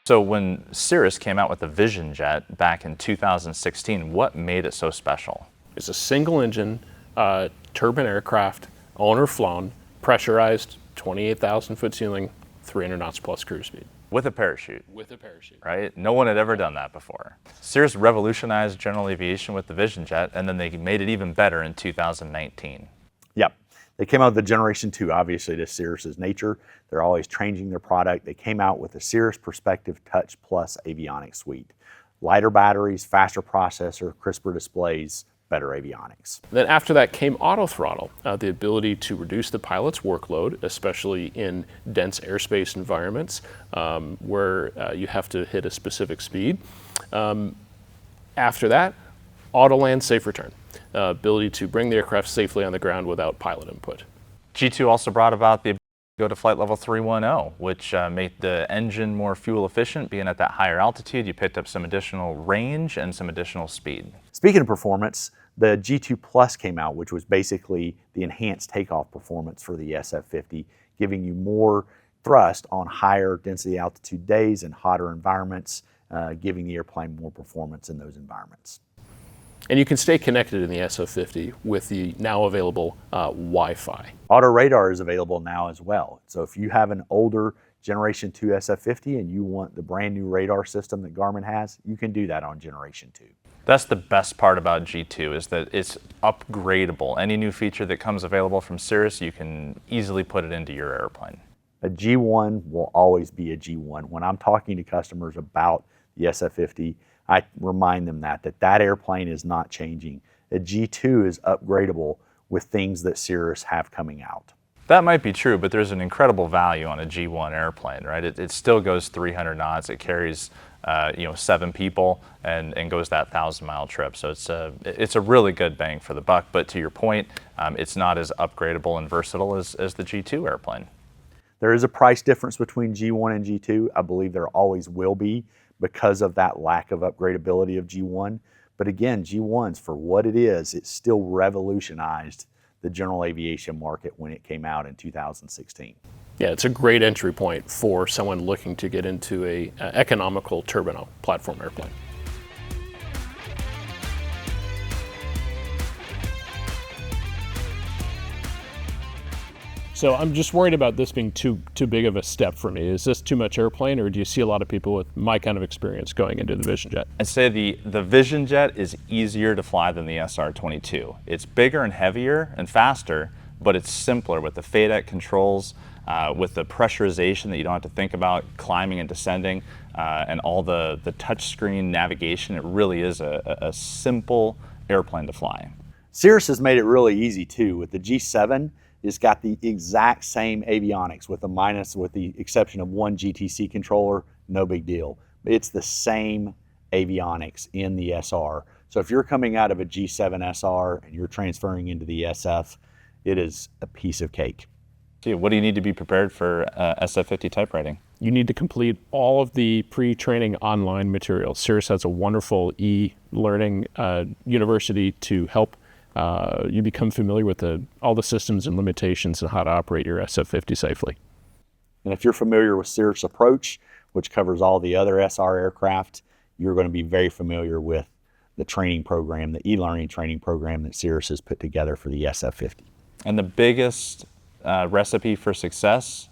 So when Cirrus came out with the Vision Jet back in 2016, what made it so special? It's a single engine, turbine aircraft, owner flown, pressurized, 28,000 foot ceiling, 300 knots plus cruise speed. With a parachute. With a parachute. Right? No one had ever done that before. Cirrus revolutionized general aviation with the Vision Jet, and then they made it even better in 2019. Yep. They came out with the Generation 2, obviously, to Cirrus's nature. They're always changing their product. They came out with the Cirrus Perspective Touch Plus avionics suite. Lighter batteries, faster processor, crisper displays, better avionics. Then after that came auto throttle, the ability to reduce the pilot's workload, especially in dense airspace environments where you have to hit a specific speed. After that, auto land, safe return. Ability to bring the aircraft safely on the ground without pilot input. G2 also brought about the ability to go to flight level 310, which made the engine more fuel efficient. Being at that higher altitude, you picked up some additional range and some additional speed. Speaking of performance, the G2 Plus came out, which was basically the enhanced takeoff performance for the SF-50, giving you more thrust on higher density altitude days and hotter environments, giving the airplane more performance in those environments. And you can stay connected in the SF-50 with the now available Wi-Fi. Auto radar is available now as well. So if you have an older Generation 2 SF-50 and you want the brand new radar system that Garmin has, you can do that on Generation 2. That's the best part about G2 is that it's upgradable. Any new feature that comes available from Cirrus, you can easily put it into your airplane. A G1 will always be a G1. When I'm talking to customers about the SF-50, I remind them that airplane is not changing. A G2 is upgradable with things that Cirrus have coming out. That might be true, but there's an incredible value on a G1 airplane, right? It still goes 300 knots. It carries 7 people and goes that 1,000-mile trip. So it's a really good bang for the buck. But to your point, it's not as upgradable and versatile as the G2 airplane. There is a price difference between G1 and G2. I believe there always will be because of that lack of upgradability of G1. But again, G1's for what it is, it still revolutionized the general aviation market when it came out in 2016. Yeah, it's a great entry point for someone looking to get into a economical turbine platform airplane. So I'm just worried about this being too big of a step for me. Is this too much airplane, or do you see a lot of people with my kind of experience going into the Vision Jet? I'd say the Vision Jet is easier to fly than the SR-22. It's bigger and heavier and faster, but it's simpler with the FADEC controls, with the pressurization that you don't have to think about climbing and descending, and all the touchscreen navigation. It really is a simple airplane to fly. Cirrus has made it really easy too. With the G7, it's got the exact same avionics with the exception of one GTC controller, no big deal. It's the same avionics in the SR. So if you're coming out of a G7 SR and you're transferring into the SF, it is a piece of cake. Okay, what do you need to be prepared for SF-50 type rating? You need to complete all of the pre-training online materials. Cirrus has a wonderful e-learning university to help you become familiar with all the systems and limitations and how to operate your SF-50 safely. And if you're familiar with Cirrus Approach, which covers all the other SR aircraft, you're going to be very familiar with the training program, the e-learning training program that Cirrus has put together for the SF-50. And the biggest recipe for success,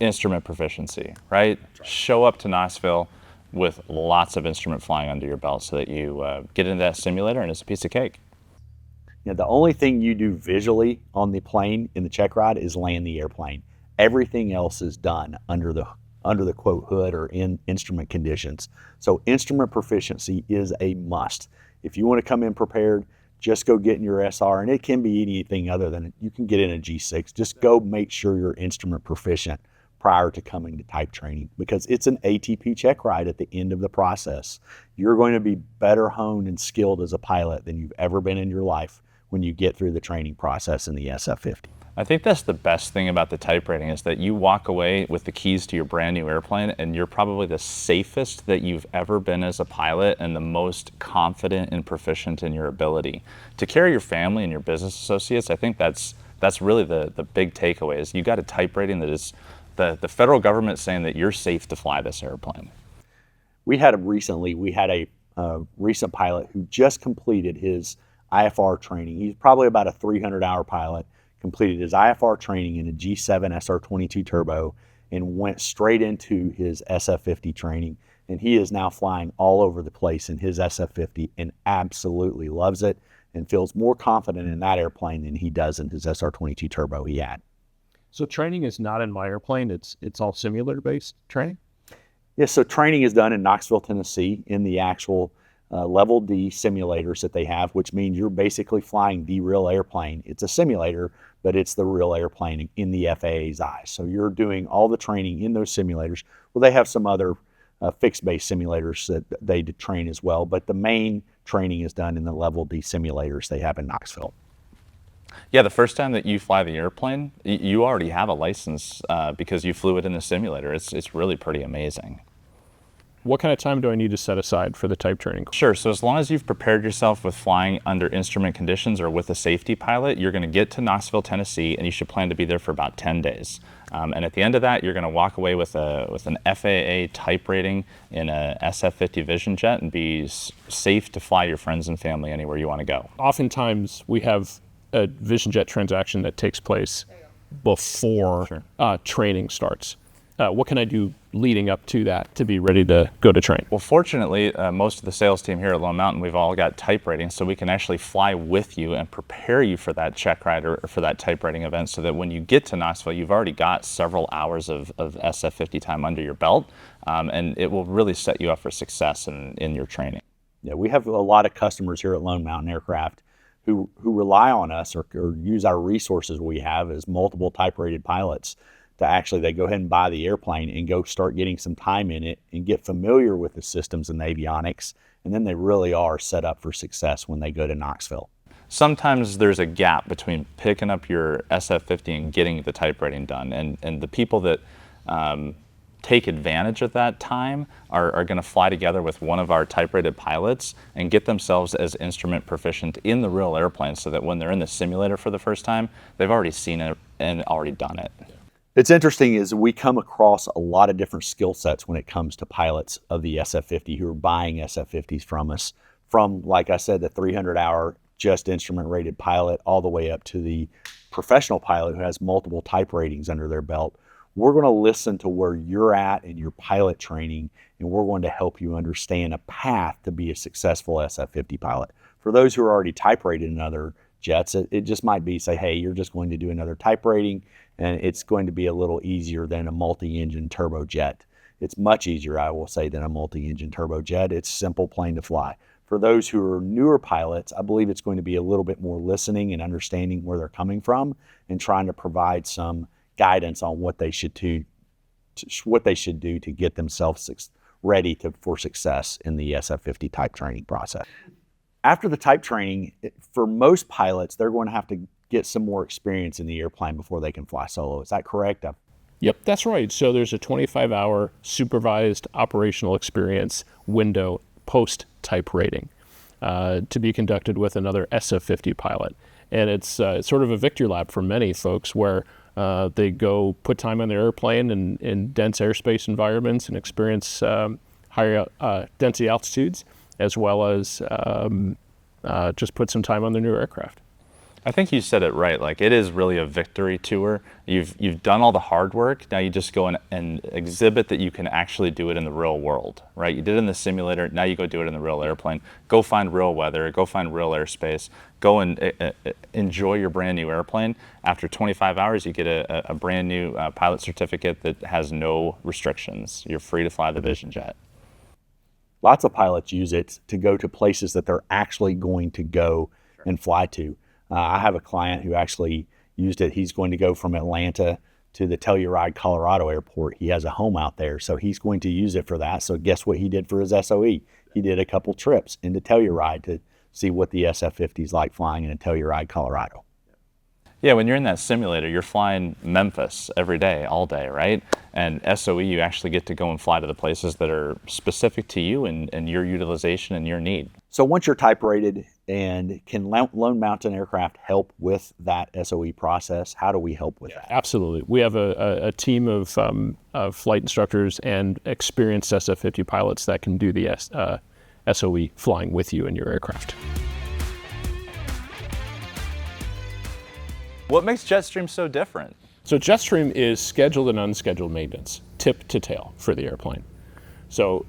instrument proficiency, right? Show up to Knoxville with lots of instrument flying under your belt so that you get into that simulator and it's a piece of cake. You know, the only thing you do visually on the plane in the check ride is land the airplane. Everything else is done under the quote hood or in instrument conditions. So instrument proficiency is a must. If you want to come in prepared, just go get in your SR, and it can be anything other than you can get in a G6. Just go make sure you're instrument proficient prior to coming to type training, because it's an ATP check ride at the end of the process. You're going to be better honed and skilled as a pilot than you've ever been in your life when you get through the training process in the SF-50. I think that's the best thing about the type rating is that you walk away with the keys to your brand new airplane and you're probably the safest that you've ever been as a pilot and the most confident and proficient in your ability. To carry your family and your business associates, I think that's really the big takeaway is you got a type rating that is the federal government saying that you're safe to fly this airplane. We had a recent pilot who just completed his IFR training. He's probably about a 300-hour pilot, completed his IFR training in a G7 SR22 turbo and went straight into his SF50 training. And he is now flying all over the place in his SF50 and absolutely loves it and feels more confident in that airplane than he does in his SR22 turbo he had. So training is not in my airplane, it's all simulator-based training? Yes, so training is done in Knoxville, Tennessee in the actual level D simulators that they have, which means you're basically flying the real airplane. It's a simulator, but it's the real airplane in the FAA's eyes. So you're doing all the training in those simulators. Well, they have some other fixed-base simulators that they train as well, but the main training is done in the level D simulators they have in Knoxville. Yeah, the first time that you fly the airplane, you already have a license because you flew it in the simulator. It's really pretty amazing. What kind of time do I need to set aside for the type training? Sure, so as long as you've prepared yourself with flying under instrument conditions or with a safety pilot, you're going to get to Knoxville, Tennessee, and you should plan to be there for about 10 days. And at the end of that, you're going to walk away with an FAA type rating in a SF50 Vision Jet and be safe to fly your friends and family anywhere you want to go. Oftentimes, we have a Vision Jet transaction that takes place before training starts. What can I do leading up to that to be ready to go to train? Well, fortunately, most of the sales team here at Lone Mountain, we've all got type ratings, so we can actually fly with you and prepare you for that check ride or for that type rating event so that when you get to Knoxville, you've already got several hours of SF50 time under your belt, and it will really set you up for success in your training. Yeah, we have a lot of customers here at Lone Mountain Aircraft who rely on us or use our resources we have as multiple type rated pilots to actually, they go ahead and buy the airplane and go start getting some time in it and get familiar with the systems and the avionics. And then they really are set up for success when they go to Knoxville. Sometimes there's a gap between picking up your SF50 and getting the type rating done. And the people that take advantage of that time are going to fly together with one of our type rated pilots and get themselves as instrument proficient in the real airplane so that when they're in the simulator for the first time, they've already seen it and already done it. It's interesting is we come across a lot of different skill sets when it comes to pilots of the SF50 who are buying SF50s from us, from, like I said, the 300-hour just instrument rated pilot all the way up to the professional pilot who has multiple type ratings under their belt. We're going to listen to where you're at in your pilot training, and we're going to help you understand a path to be a successful SF50 pilot. For those who are already type rated in other jets, it just might be say, hey, you're just going to do another type rating, and it's going to be a little easier than a multi-engine turbojet. It's much easier, I will say, than a multi-engine turbojet. It's a simple plane to fly. For those who are newer pilots, I believe it's going to be a little bit more listening and understanding where they're coming from and trying to provide some guidance on what they should do to get themselves ready for success in the SF50 type training process. After the type training, for most pilots, they're going to have to get some more experience in the airplane before they can fly solo. Is that correct? Yep, that's right. So there's a 25-hour supervised operational experience window post-type rating to be conducted with another SF50 pilot. And it's sort of a victory lap for many folks where they go put time on their airplane in dense airspace environments and experience higher density altitudes, as well as just put some time on their new aircraft. I think you said it right. Like, it is really a victory tour. You've done all the hard work. Now you just go and exhibit that you can actually do it in the real world, right? You did it in the simulator. Now you go do it in the real airplane. Go find real weather. Go find real airspace. Go and enjoy your brand new airplane. After 25 hours, you get a brand new pilot certificate that has no restrictions. You're free to fly the Vision Jet. Lots of pilots use it to go to places that they're actually going to go and fly to. I have a client who actually used it. He's going to go from Atlanta to the Telluride, Colorado airport. He has a home out there, so he's going to use it for that. So guess what he did for his SOE? He did a couple trips into Telluride to see what the SF50 is like flying in Telluride, Colorado. Yeah, when you're in that simulator, you're flying Memphis every day, all day, right? And SOE, you actually get to go and fly to the places that are specific to you and your utilization and your need. So once you're type rated, And can Lone Mountain Aircraft help with that SOE process? How do we help with that? Absolutely. We have a team of flight instructors and experienced SF-50 pilots that can do the SOE flying with you in your aircraft. What makes JetStream so different? So JetStream is scheduled and unscheduled maintenance, tip to tail for the airplane. So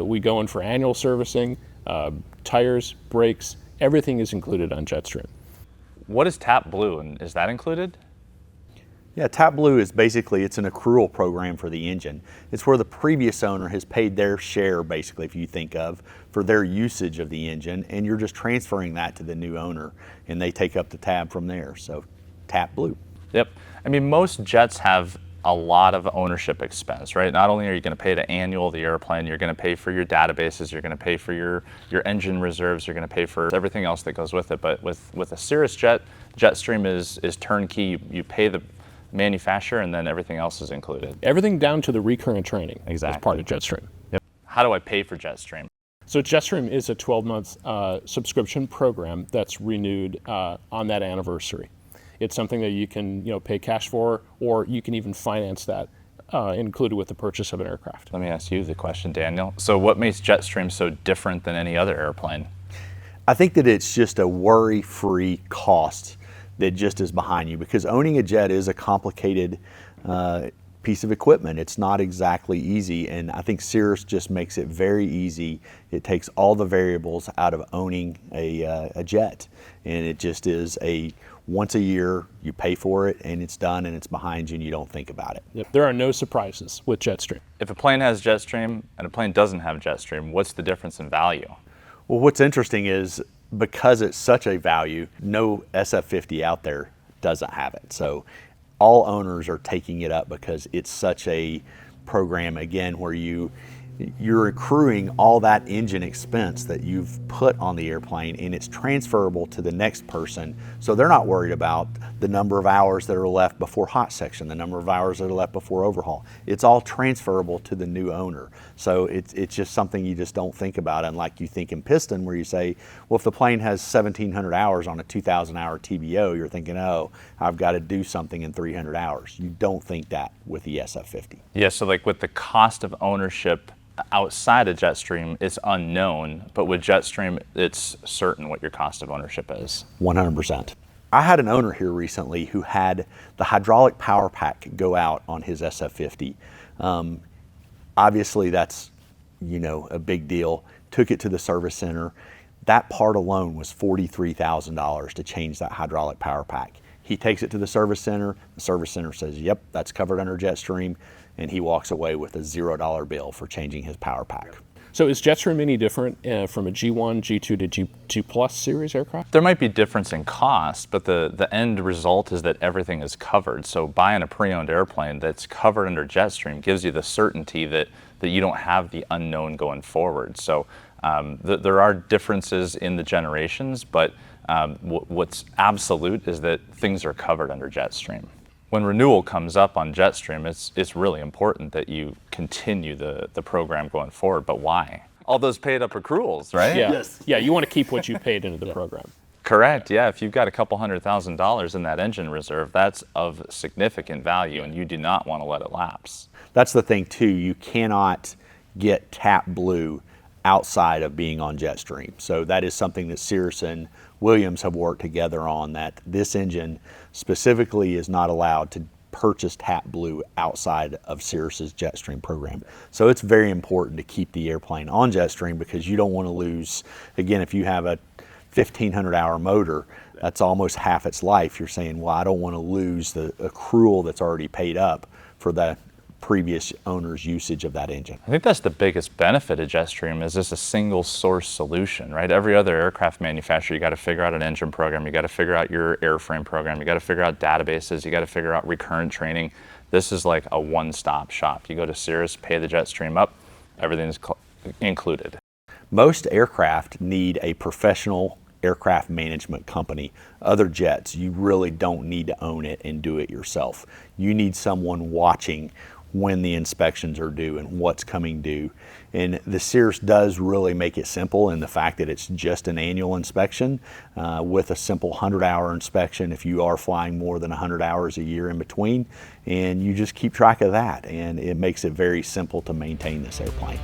we go in for annual servicing, tires, brakes, everything is included on JetStream. What is Tap Blue, and is that included? Yeah, Tap Blue is basically, it's an accrual program for the engine. It's where the previous owner has paid their share, basically, if you think of, for their usage of the engine, and you're just transferring that to the new owner, and they take up the tab from there. So Tap Blue. Yep. I mean, most jets have a lot of ownership expense, right? Not only are you going to pay the annual of the airplane, you're going to pay for your databases, you're going to pay for your engine reserves, you're going to pay for everything else that goes with it. But with a Cirrus jet, JetStream is turnkey. You pay the manufacturer, and then everything else is included. Everything down to the recurrent training Exactly. is part of JetStream. Yep. How do I pay for JetStream? So JetStream is a 12-month subscription program that's renewed on that anniversary. It's something that you can pay cash for, or you can even finance that included with the purchase of an aircraft. Let me ask you the question, Daniel. So what makes JetStream so different than any other airplane? I think that it's just a worry-free cost that just is behind you, because owning a jet is a complicated piece of equipment. It's not exactly easy, and I think Cirrus just makes it very easy. It takes all the variables out of owning a jet, and it just is a once a year, you pay for it, and it's done, and it's behind you, and you don't think about it. Yep. There are no surprises with JetStream. If a plane has JetStream and a plane doesn't have JetStream, what's the difference in value? Well, what's interesting is, because it's such a value, no SF-50 out there doesn't have it. So all owners are taking it up because it's such a program, again, where you're accruing all that engine expense that you've put on the airplane, and it's transferable to the next person. So they're not worried about the number of hours that are left before hot section, the number of hours that are left before overhaul. It's all transferable to the new owner. So it's just something you just don't think about, unlike you think in piston, where you say, well, if the plane has 1,700 hours on a 2,000 hour TBO, you're thinking, oh, I've got to do something in 300 hours. You don't think that with the SF-50. Yeah, so like with the cost of ownership outside of JetStream, it's unknown, but with JetStream, it's certain what your cost of ownership is. 100%. I had an owner here recently who had the hydraulic power pack go out on his SF-50. Obviously, that's a big deal. Took it to the service center. That part alone was $43,000 to change that hydraulic power pack. He takes it to the service center. The service center says, yep, that's covered under JetStream. And he walks away with a $0 bill for changing his power pack. So is JetStream any different from a G1, G2 to G2 Plus series aircraft? There might be difference in cost, but the end result is that everything is covered. So buying a pre-owned airplane that's covered under JetStream gives you the certainty that you don't have the unknown going forward. So there are differences in the generations, but what's absolute is that things are covered under JetStream. When renewal comes up on JetStream, it's really important that you continue the program going forward. But why? All those paid up accruals, right? Yeah. Yes. Yeah, you want to keep what you paid into the program. Correct, yeah. If you've got a couple $100,000 in that engine reserve, that's of significant value, and you do not want to let it lapse. That's the thing, too. You cannot get Tap Blue outside of being on JetStream. So that is something that Cirrus and Williams have worked together on, that this engine specifically is not allowed to purchase Tap Blue outside of Cirrus's JetStream program. So it's very important to keep the airplane on JetStream, because you don't want to lose, again, if you have a 1,500 hour motor, that's almost half its life. You're saying, well, I don't want to lose the accrual that's already paid up for the previous owner's usage of that engine. I think that's the biggest benefit of JetStream, is this a single source solution, right? Every other aircraft manufacturer, you got to figure out an engine program, you got to figure out your airframe program, you got to figure out databases, you got to figure out recurrent training. This is like a one-stop shop. You go to Cirrus, pay the JetStream up, everything is included. Most aircraft need a professional aircraft management company. Other jets, you really don't need to own it and do it yourself. You need someone watching when the inspections are due and what's coming due. And the Cirrus does really make it simple in the fact that it's just an annual inspection with a simple 100-hour inspection if you are flying more than 100 hours a year in between, and you just keep track of that, and it makes it very simple to maintain this airplane.